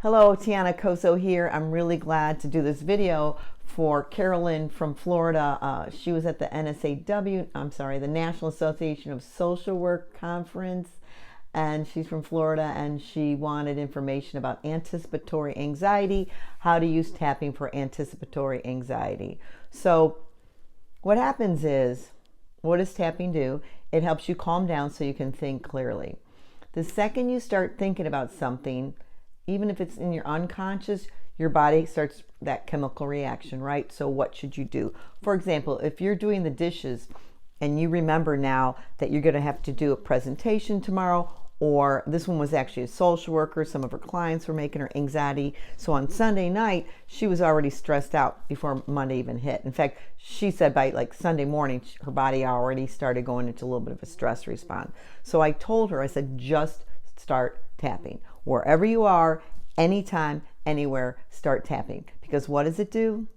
Hello, Tijana Koso here. I'm really glad to do this video for Carolyn from Florida. She was at the the National Association of Social Work Conference, and she's from Florida, and she wanted information about anticipatory anxiety, how to use tapping for anticipatory anxiety. So what happens is, what does tapping do? It helps you calm down so you can think clearly. The second you start thinking about something, even if it's in your unconscious, your body starts that chemical reaction, right? So what should you do? For example, if you're doing the dishes and you remember now that you're going to have to do a presentation tomorrow, or this one was actually a social worker, some of her clients were making her anxiety. So on Sunday night, she was already stressed out before Monday even hit. In fact, she said by like Sunday morning, her body already started going into a little bit of a stress response. So I told her, I said, just start tapping. Wherever you are, anytime, anywhere, start tapping. Because what does it do?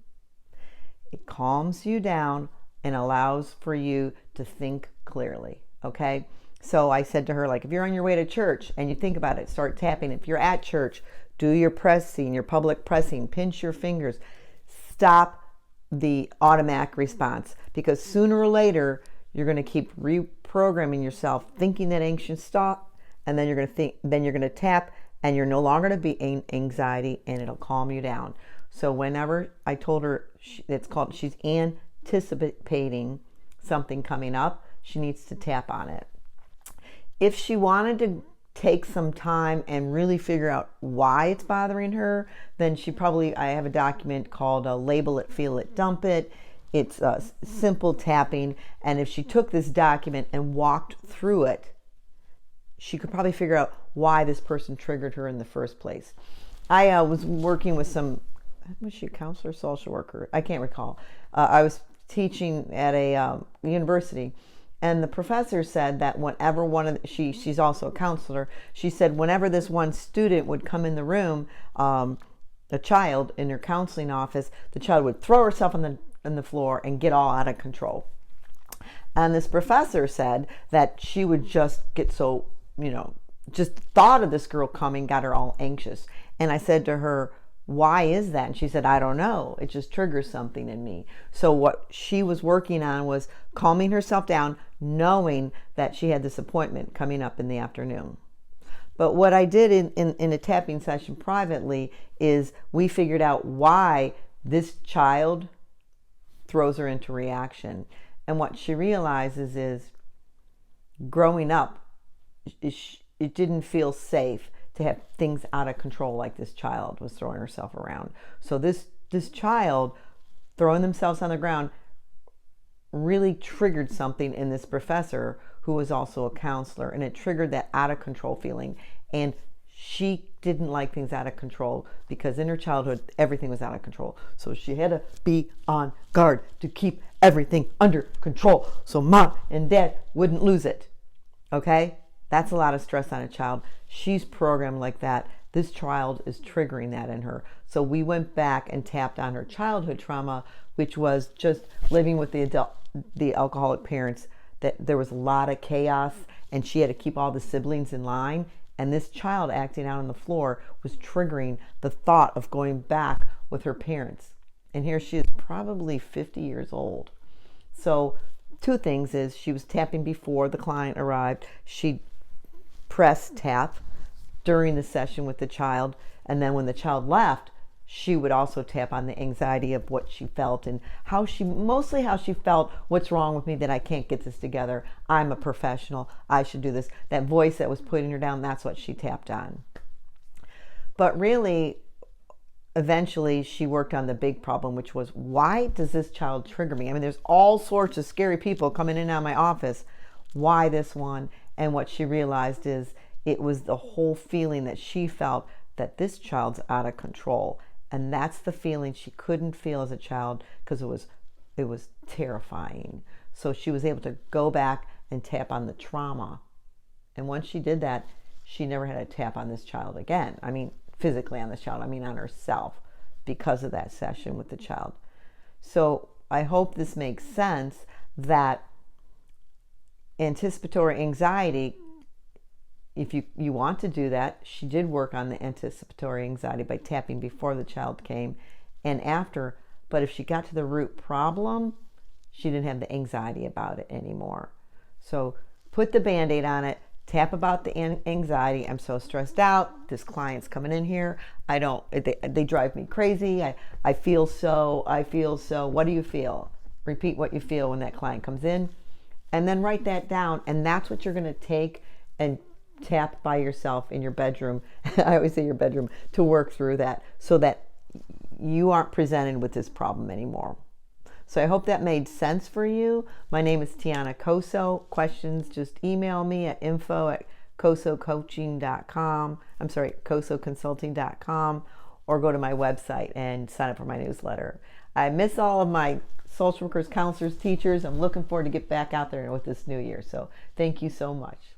It calms you down and allows for you to think clearly, okay? So I said to her, like, if you're on your way to church and you think about it, start tapping. If you're at church, do your pressing, your public pressing, pinch your fingers. Stop the automatic response, because sooner or later, you're going to keep reprogramming yourself, thinking that anxious thought, and then you're going to tap, and you're no longer going to be anxiety, and it'll calm you down. So whenever I told her she's anticipating something coming up, she needs to tap on it. If she wanted to take some time and really figure out why it's bothering her, then I have a document called Label It, Feel It, Dump It. It's simple tapping, and if she took this document and walked through it, she could probably figure out why this person triggered her in the first place. I was working with was she a counselor, social worker? I can't recall. I was teaching at a university, and the professor said that whenever she's also a counselor, she said whenever this one student would come in the room, a child in her counseling office, the child would throw herself on the floor and get all out of control. And this professor said that she would just get so, just thought of this girl coming got her all anxious. And I said to her, why is that? And she said, I don't know. It just triggers something in me. So what she was working on was calming herself down, knowing that she had this appointment coming up in the afternoon. But what I did in a tapping session privately is we figured out why this child throws her into reaction. And what she realizes is, growing up, it didn't feel safe to have things out of control like this child was throwing herself around. So this child throwing themselves on the ground really triggered something in this professor, who was also a counselor, and it triggered that out of control feeling. And she didn't like things out of control, because in her childhood everything was out of control. So she had to be on guard to keep everything under control so mom and dad wouldn't lose it. Okay? That's a lot of stress on a child. She's programmed like that. This child is triggering that in her. So we went back and tapped on her childhood trauma, which was just living with the alcoholic parents, that there was a lot of chaos and she had to keep all the siblings in line. And this child acting out on the floor was triggering the thought of going back with her parents. And here she is, probably 50 years old. So two things is, she was tapping before the client arrived. She press tap during the session with the child, and then when the child left, she would also tap on the anxiety of what she felt and how she felt, what's wrong with me that I can't get this together, I'm a professional, I should do this. That voice that was putting her down, that's what she tapped on. But really, eventually she worked on the big problem, which was, why does this child trigger me? I mean, there's all sorts of scary people coming in and out of my office. Why this one? And what she realized is, it was the whole feeling that she felt that this child's out of control. And that's the feeling she couldn't feel as a child, because it was terrifying. So she was able to go back and tap on the trauma. And once she did that, she never had to tap on this child again. I mean, physically on this child, I mean on herself, because of that session with the child. So I hope this makes sense, that anticipatory anxiety if you want to do that, she did work on the anticipatory anxiety by tapping before the child came and after. But if she got to the root problem, she didn't have the anxiety about it anymore. So put the Band-Aid on it. Tap about the anxiety. I'm so stressed out. This client's coming in here. They drive me crazy. I feel so. What do you feel? Repeat what you feel when that client comes in. And then write that down. And that's what you're going to take and tap by yourself in your bedroom. I always say your bedroom, to work through that so that you aren't presented with this problem anymore. So I hope that made sense for you. My name is Tijana Koso. Questions, just email me at info@kosocoaching.com. I'm sorry, kosoconsulting.com, or go to my website and sign up for my newsletter. I miss all of my social workers, counselors, teachers. I'm looking forward to get back out there with this new year. So thank you so much.